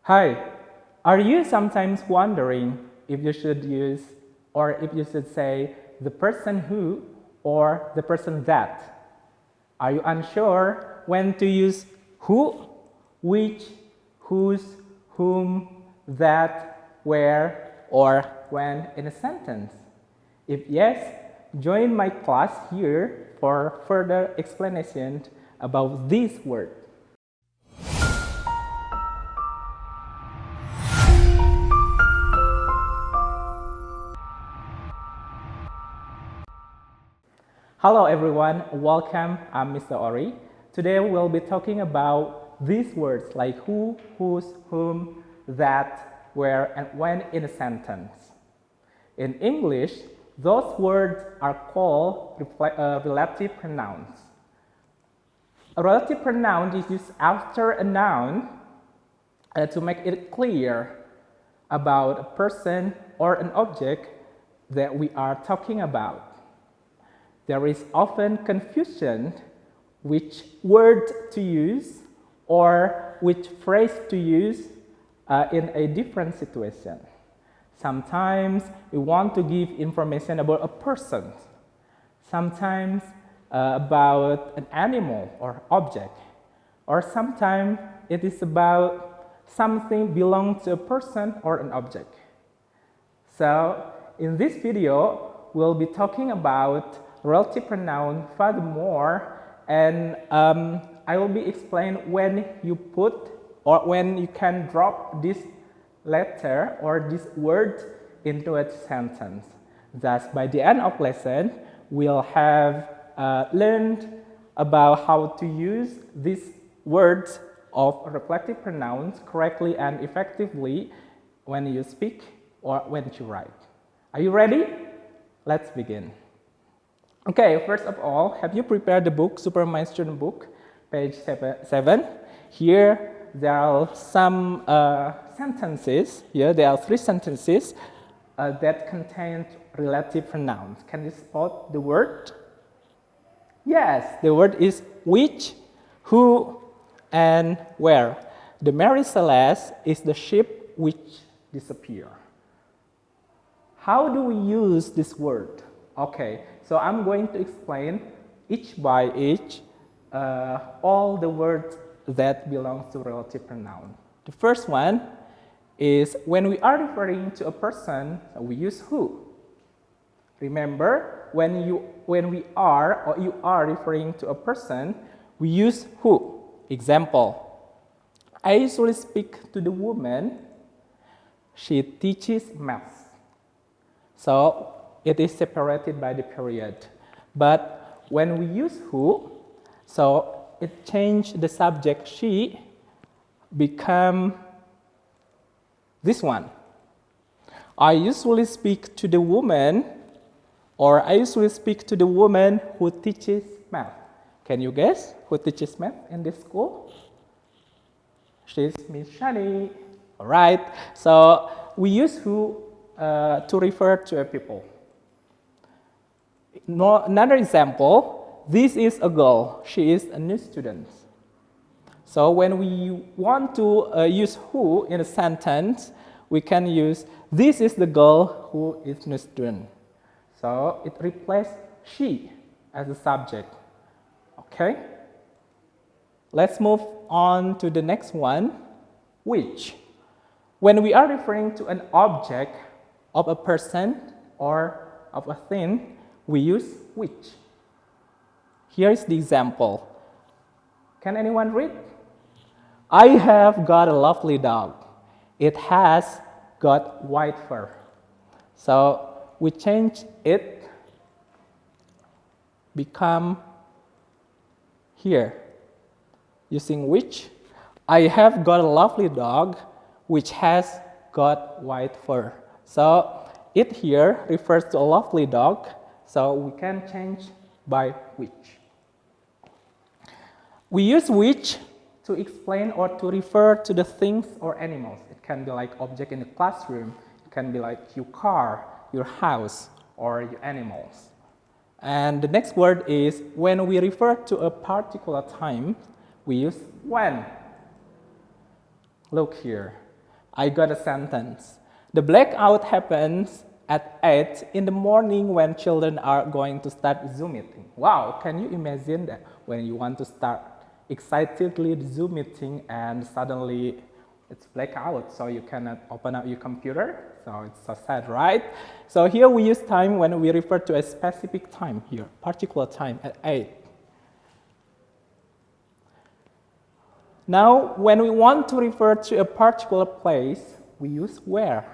Hi, are you sometimes wondering if you should use or if you should say the person who or the person that? Are you unsure when to use who, which, whose, whom, that, where, or when in a sentence? If yes, join my class here for further explanation about these words. Hello everyone, welcome. I'm Mr. Ori. Today we'll be talking about these words like who, whose, whom, that, where, and when in a sentence. In English, those words are called relative pronouns. A relative pronoun is used after a noun to make it clear about a person or an object that we are talking about. There is often confusion which word to use or which phrase to use in a different situation. Sometimes we want to give information about a person, sometimes about an animal or object, or sometimes it is about something belonging to a person or an object. So in this video, we'll be talking about relative pronoun furthermore, and I will be explaining when you put or when you can drop this letter or this word into a sentence. Thus, by the end of lesson, we'll have learned about how to use these words of reflective pronouns correctly and effectively when you speak or when you write. Are you ready? Let's begin. Okay, first of all, have you prepared the book, Superman Student Book, page 7? Here, there are some sentences. Here, there are 3 sentences that contain relative pronouns. Can you spot the word? Yes, the word is which, who, and where. The Mary Celeste is the ship which disappeared. How do we use this word? Okay, so I'm going to explain each by each all the words that belong to relative pronoun. The first one is when we are referring to a person, we use who. Remember, when we are or you are referring to a person, we use who. Example, I usually speak to the woman. She teaches math. So it is separated by the period. But when we use who, so it changed the subject she become this one. I usually speak to the woman, or I usually speak to the woman who teaches math. Can you guess who teaches math in this school? She's Miss Shani. All right, so we use who to refer to a people. Another example, this is a girl. She is a new student. So when we want to use who in a sentence, we can use this is the girl who is a new student. So it replaces she as a subject. Okay? Let's move on to the next one, which. When we are referring to an object of a person or of a thing, we use which. Here is the example. Can anyone read? I have got a lovely dog. It has got white fur. So we change it, become here, using which. I have got a lovely dog which has got white fur. So it here refers to a lovely dog. So we can change by which. We use which to explain or to refer to the things or animals. It can be like object in the classroom. It can be like your car, your house, or your animals. And the next word is when we refer to a particular time, we use when. Look here. I got a sentence. The blackout happens at 8 in the morning when children are going to start Zoom meeting. Wow, can you imagine that when you want to start excitedly the Zoom meeting and suddenly it's blackout, so you cannot open up your computer? So it's so sad, right? So here we use time when we refer to a specific time here, particular time at 8. Now, when we want to refer to a particular place, we use where.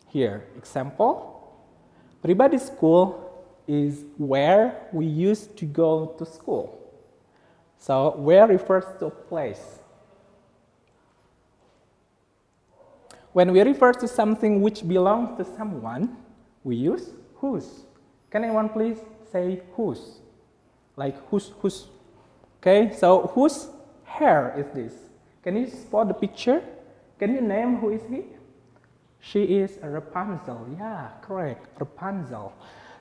Here, example, Pribadi school is where we used to go to school. So, where refers to a place. When we refer to something which belongs to someone, we use whose. Can anyone please say whose? Like whose? Okay, so whose hair is this? Can you spot the picture? Can you name who is he? She is Rapunzel. Yeah, correct, Rapunzel.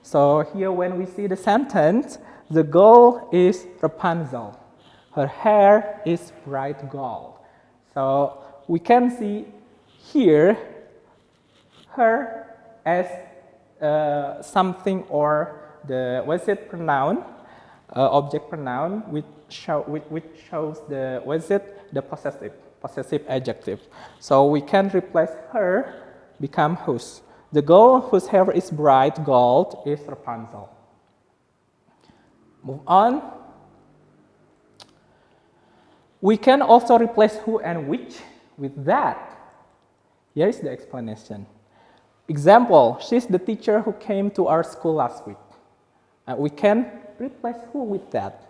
So here when we see the sentence, the girl is Rapunzel. Her hair is bright gold. So we can see here her as something or the pronoun, object pronoun, which shows the possessive adjective. So we can replace her, become whose. The girl whose hair is bright gold is Rapunzel. Move on. We can also replace who and which with that. Here is the explanation. Example, she's the teacher who came to our school last week. We can replace who with that.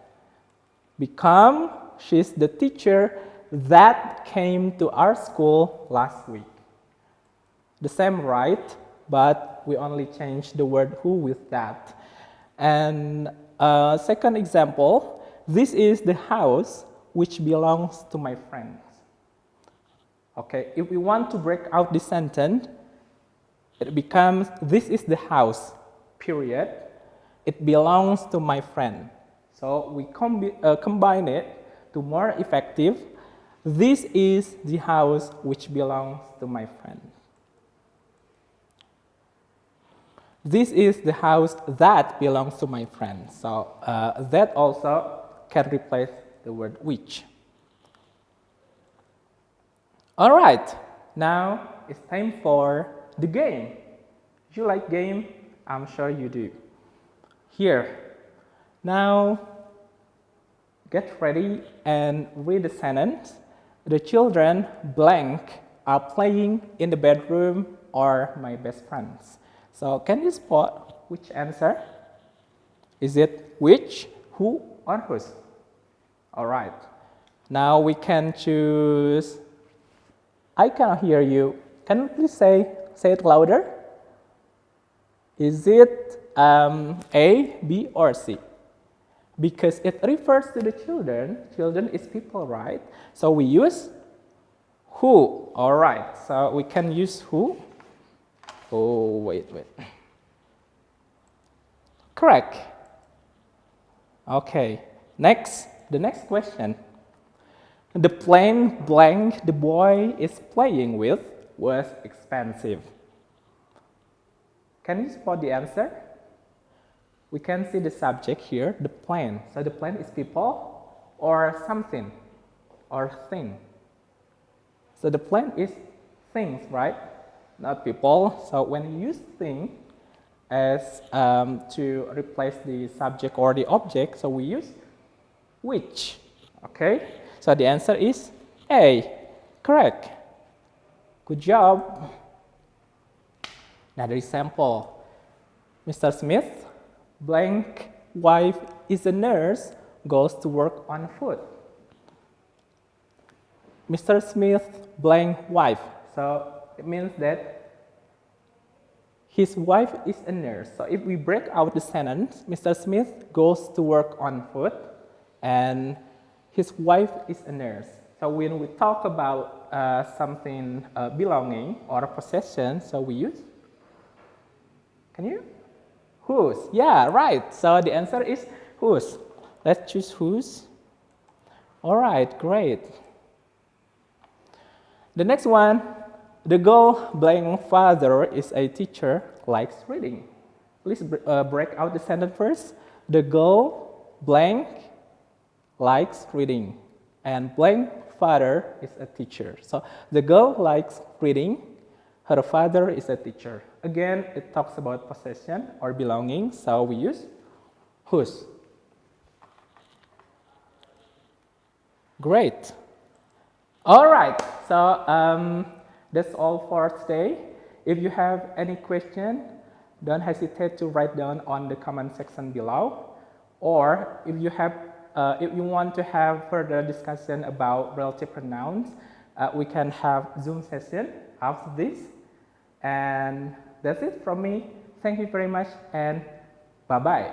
Become, she's the teacher that came to our school last week. The same, right? But we only change the word who with that. And second example, this is the house which belongs to my friends. Okay, if we want to break out the sentence, it becomes, this is the house, period. It belongs to my friend. So we combine it to more effective. This is the house which belongs to my friend. This is the house that belongs to my friend. So that also can replace the word which. All right, now it's time for the game. Do you like game? I'm sure you do. Here, now get ready and read the sentence. The children blank are playing in the bedroom or my best friends. So can you spot which answer? Is it which, who, or whose? All right. Now we can choose. I cannot hear you. Can you please say it louder? Is it A, B, or C? Because it refers to the children. Children is people, right? So we use who. All right. So we can use who. Oh, wait. Correct. Okay. Next, the next question. The plane blank the boy is playing with was expensive. Can you spot the answer? We can see the subject here, the plane. So the plane is people or something or thing. So the plane is things, right? Not people. So when you use thing as to replace the subject or the object, so we use which. Okay? So the answer is A. Correct. Good job. Another example. Mr. Smith, blank wife is a nurse, goes to work on foot. Mr. Smith, blank wife. So it means that his wife is a nurse. So if we break out the sentence, Mr. Smith goes to work on foot and his wife is a nurse. So when we talk about something belonging or possession, so we use, can you? Whose? Yeah, right. So the answer is whose. Let's choose whose. All right, great. The next one, The girl blank father is a teacher likes reading. Please break out the sentence first. The girl blank likes reading, and blank father is a teacher. So the girl likes reading. Her father is a teacher. Again, it talks about possession or belonging, so we use whose. Great. All right, so that's all for today. If you have any question, don't hesitate to write down on the comment section below. Or if you want to have further discussion about relative pronouns, we can have Zoom session after this. And that's it from me. Thank you very much and bye-bye.